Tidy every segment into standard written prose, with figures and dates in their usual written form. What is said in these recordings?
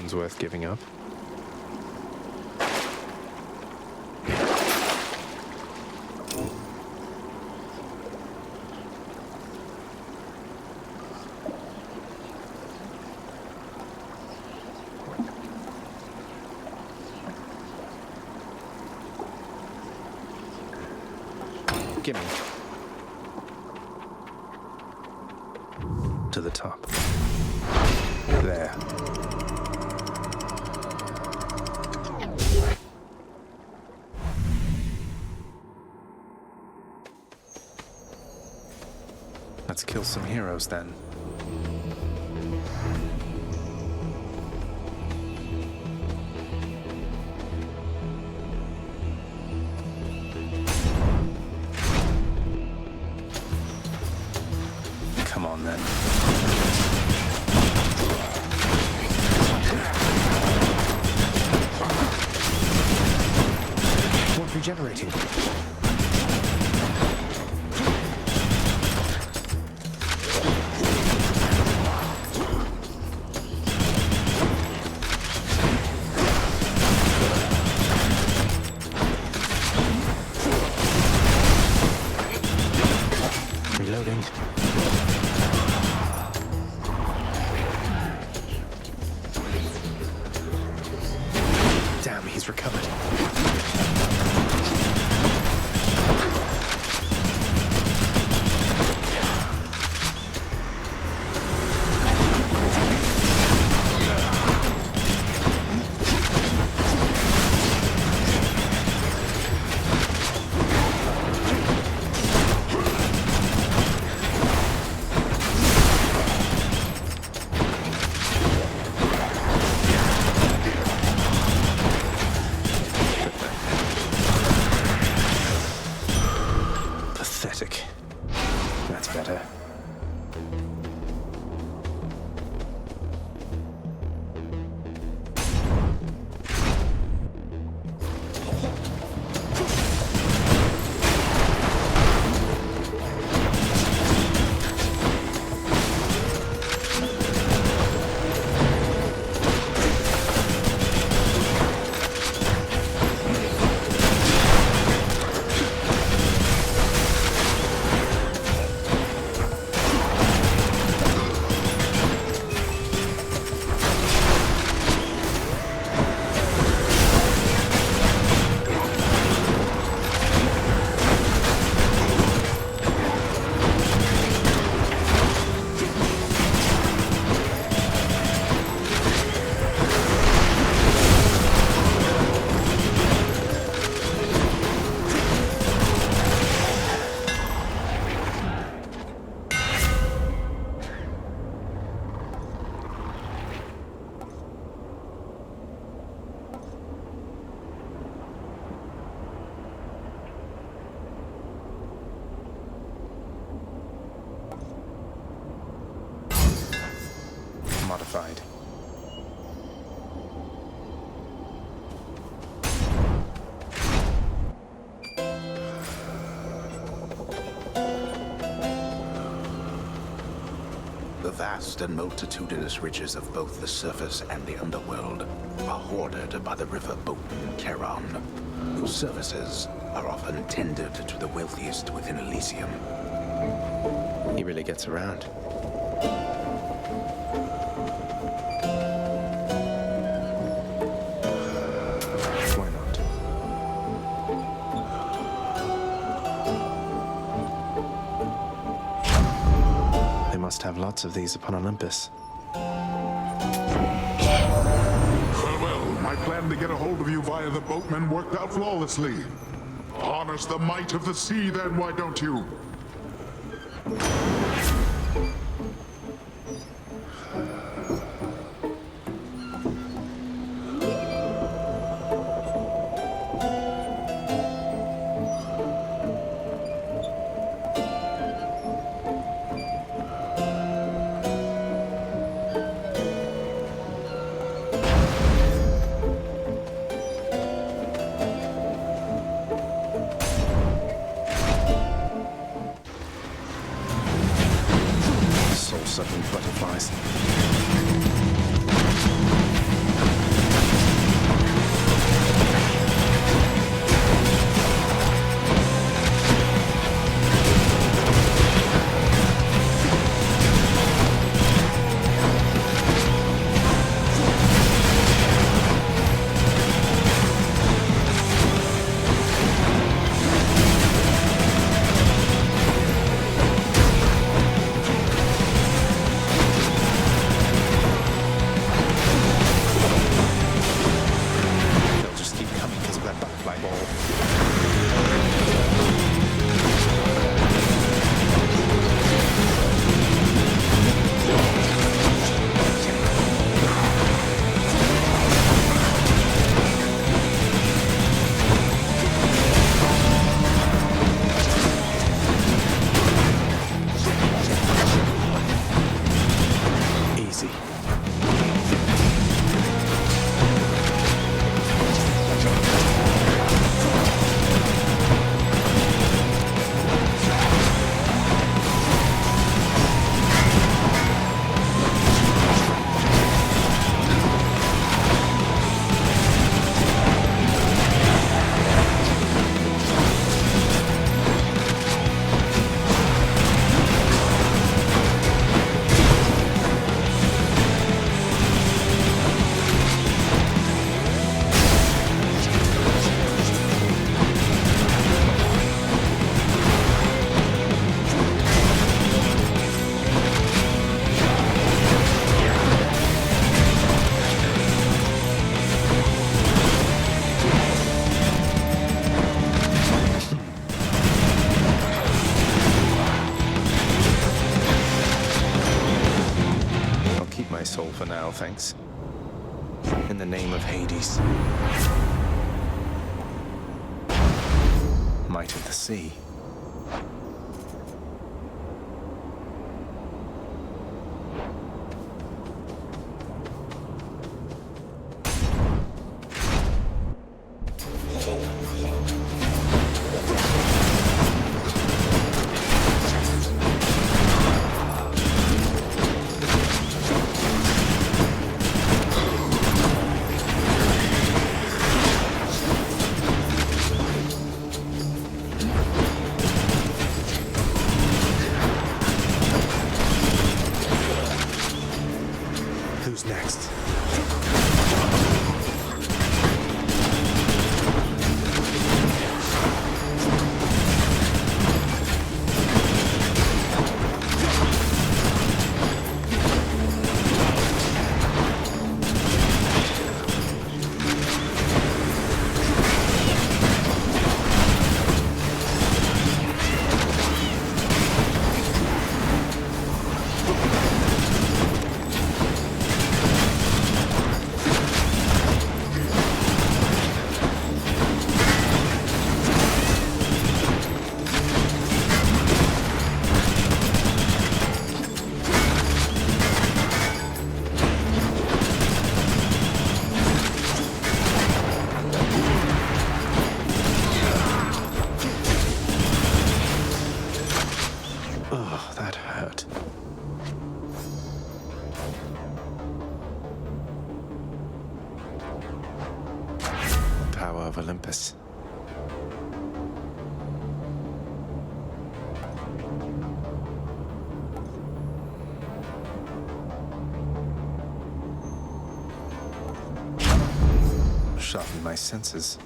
one's worth giving up. Gimme. To the top. There. Let's kill some heroes then. Come on then. What's regenerating? Reloading. Damn, he's recovered. Pathetic. That's better. Modified. The vast and multitudinous riches of both the surface and the underworld are hoarded by the river boatman Charon, whose services are often tendered to the wealthiest within Elysium. He really gets around. Why not? They must have lots of these upon Olympus. Well, my plan to get a hold of you via the boatman worked out flawlessly. Harness the might of the sea then, why don't you? Soul-sucking butterflies. thanks. In the name of Hades. Might of the sea. Who's next? Oh, that hurt. Power of Olympus. Sharpen my senses.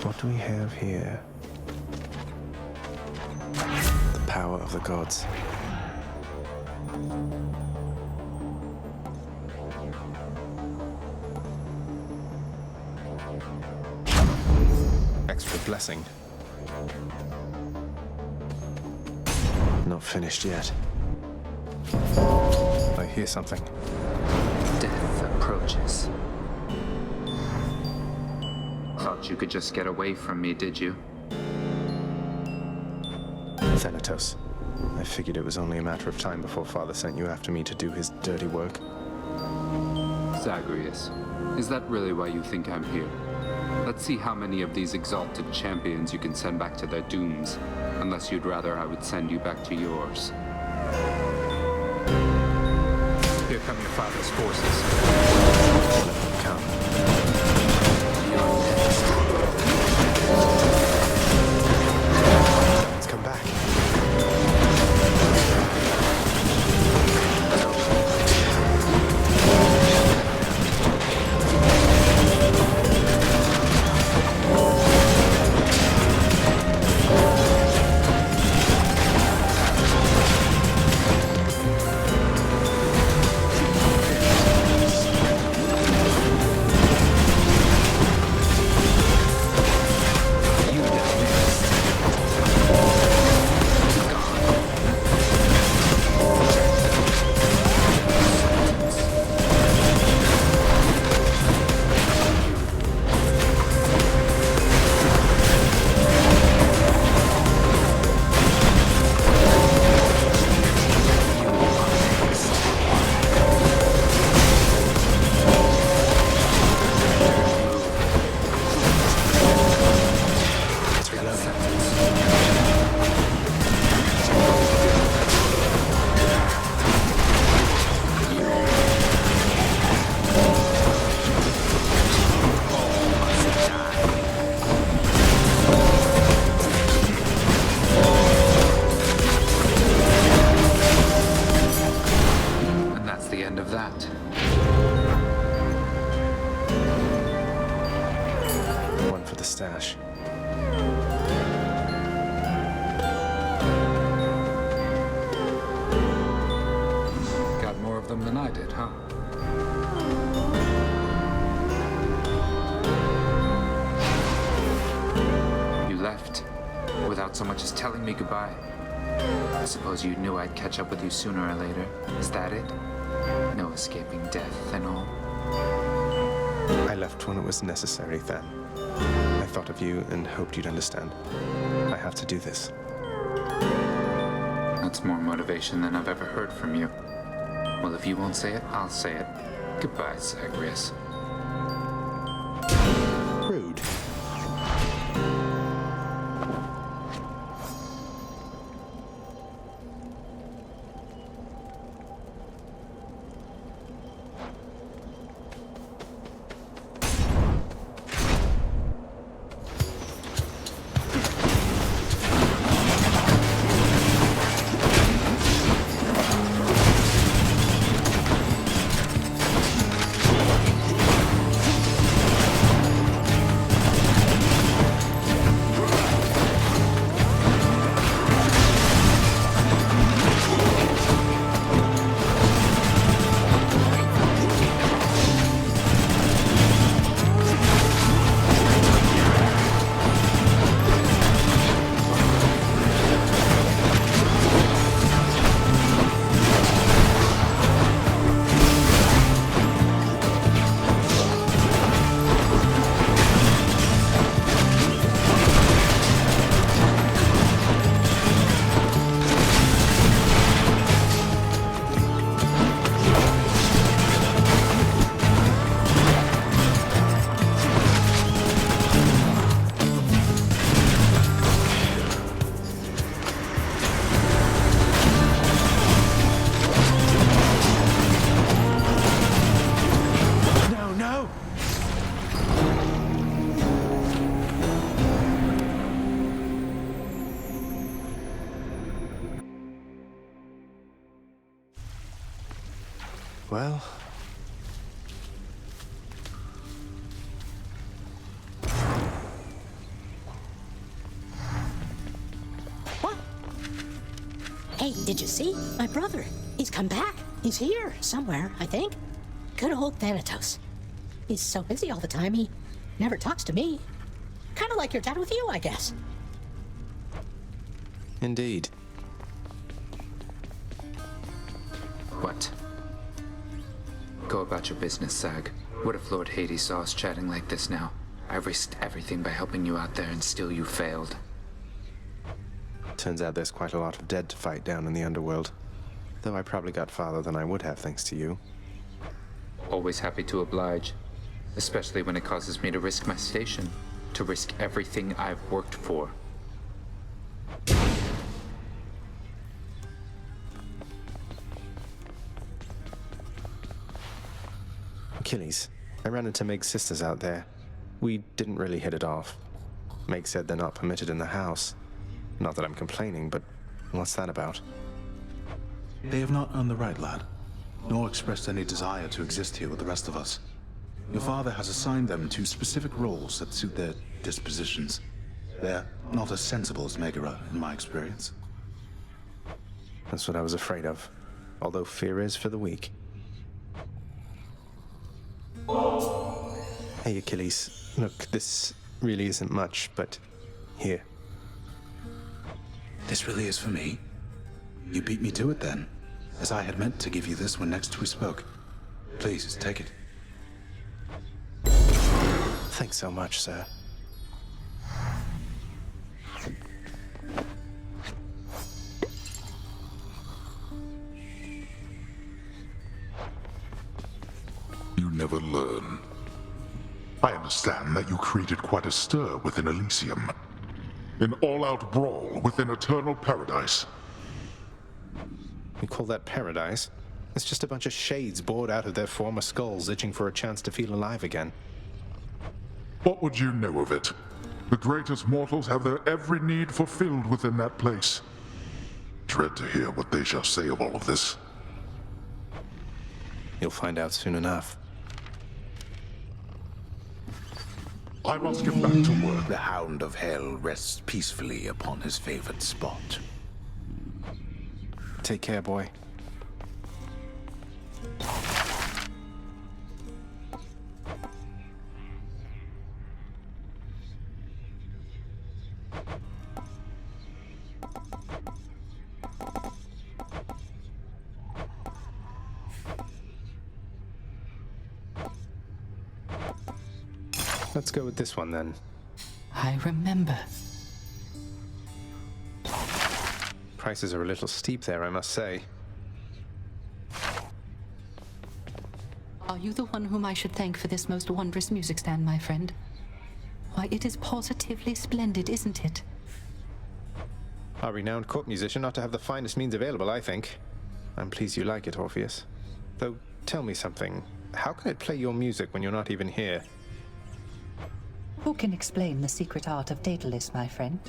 What do we have here? The power of the gods. Extra blessing. Not finished yet. I hear something. Death approaches. Thought you could just get away from me, did you? Thanatos. I figured it was only a matter of time before Father sent you after me to do his dirty work. Zagreus, is that really why you think I'm here? Let's see how many of these exalted champions you can send back to their dooms, unless you'd rather I would send you back to yours. Here come your father's forces. Come. Let's come back. I did, huh? You left without so much as telling me goodbye. I suppose you knew I'd catch up with you sooner or later. Is that it? No escaping death and all? I left when it was necessary, Than. I thought of you and hoped you'd understand. I have to do this. That's more motivation than I've ever heard from you. Well, if you won't say it, I'll say it. Goodbye, Zagreus. Rude. Well... What? Hey, did you see? My brother. He's come back. He's here, somewhere, I think. Good old Thanatos. He's so busy all the time, he never talks to me. Kind of like your dad with you, I guess. Indeed. What? Go about your business, Zag. What if Lord Hades saw us chatting like this now? I risked everything by helping you out there and still you failed. Turns out there's quite a lot of dead to fight down in the underworld. Though I probably got farther than I would have thanks to you. Always happy to oblige. Especially when it causes me to risk my station. To risk everything I've worked for. Achilles, I ran into Meg's sisters out there. We didn't really hit it off. Meg said they're not permitted in the house. Not that I'm complaining, but what's that about? They have not earned the right, lad, nor expressed any desire to exist here with the rest of us. Your father has assigned them to specific roles that suit their dispositions. They're not as sensible as Megara, in my experience. That's what I was afraid of. Although fear is for the weak. Hey, Achilles. Look, this really isn't much, but here. This really is for me? You beat me to it then, as I had meant to give you this when next we spoke. Please, take it. Thanks so much, sir. You never learn. I understand that you created quite a stir within Elysium. An all-out brawl within Eternal Paradise. You call that paradise? It's just a bunch of shades bored out of their former skulls, itching for a chance to feel alive again. What would you know of it? The greatest mortals have their every need fulfilled within that place. Dread to hear what they shall say of all of this. You'll find out soon enough. I must get back to work. The Hound of Hell rests peacefully upon his favored spot. Take care, boy. Let's go with this one then. I remember. Prices are a little steep there, I must say. Are you the one whom I should thank for this most wondrous music stand, my friend? Why, it is positively splendid, isn't it? A renowned court musician ought to have the finest means available, I think. I'm pleased you like it, Orpheus. Though, tell me something. How can it play your music when you're not even here? Who can explain the secret art of Daedalus, my friend?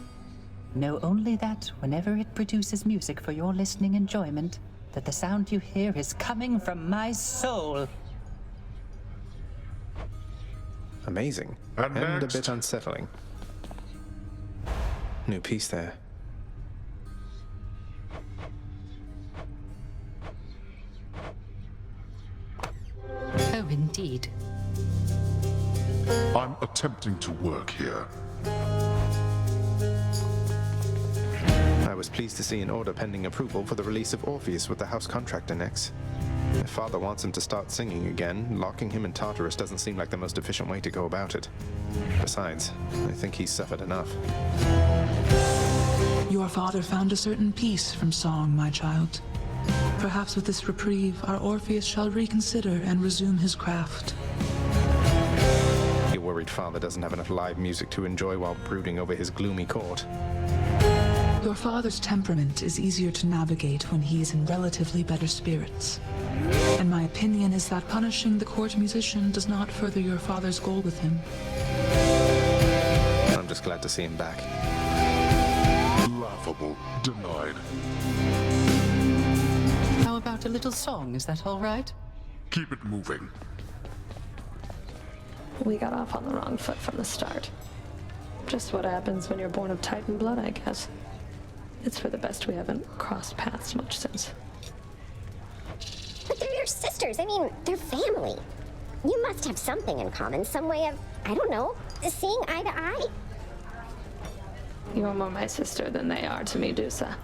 Know only that whenever it produces music for your listening enjoyment, that the sound you hear is coming from my soul. Amazing. And a next. bit unsettling. New piece there. Oh, indeed. I'm attempting to work here. I was pleased to see an order pending approval for the release of Orpheus with the house contractor next. If Father wants him to start singing again, locking him in Tartarus doesn't seem like the most efficient way to go about it. Besides, I think he's suffered enough. Your father found a certain peace from song, my child. Perhaps with this reprieve, our Orpheus shall reconsider and resume his craft. You're worried Father doesn't have enough live music to enjoy while brooding over his gloomy court. Your father's temperament is easier to navigate when he is in relatively better spirits. And my opinion is that punishing the court musician does not further your father's goal with him. I'm just glad to see him back. Laughable. Denied. How about a little song? Is that all right? Keep it moving. We got off on the wrong foot from the start. Just what happens when you're born of Titan blood, I guess. It's for the best we haven't crossed paths much since. But they're your sisters. I mean, they're family. You must have something in common, some way of, I don't know, seeing eye to eye. You're more my sister than they are to me, Dusa.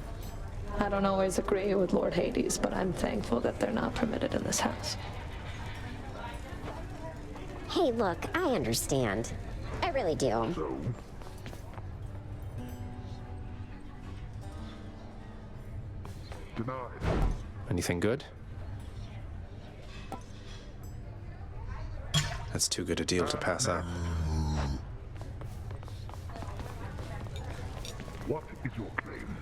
I don't always agree with Lord Hades, but I'm thankful that they're not permitted in this house. Hey, look, I understand. I really do. So, denied. Anything good? That's too good a deal to pass up. What is your claim?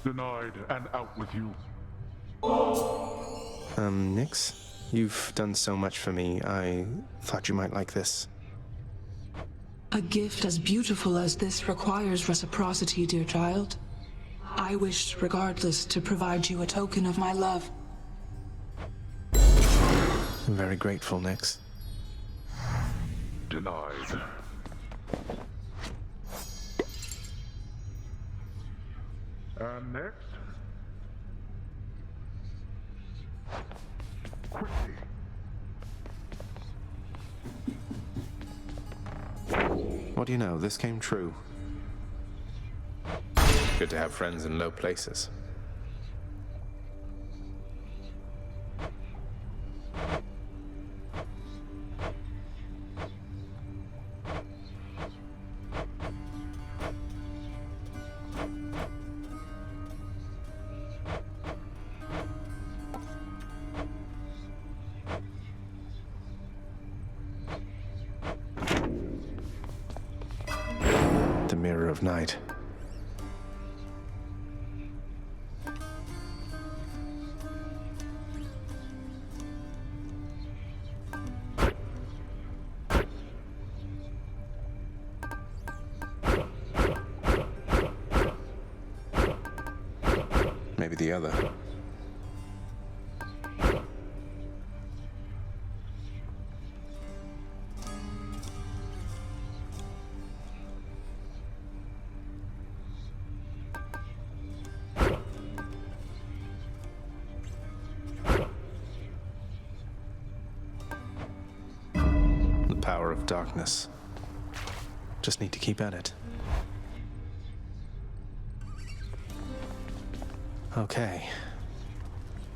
Denied, and out with you. Nix? You've done so much for me. I thought you might like this. A gift as beautiful as this requires reciprocity, dear child. I wish, regardless, to provide you a token of my love. I'm very grateful, Nix. Denied. And next? Quickly. What do you know? This came true. Good to have friends in low places. The Mirror of Night. Maybe the other. The power of darkness. Just need to keep at it. Okay.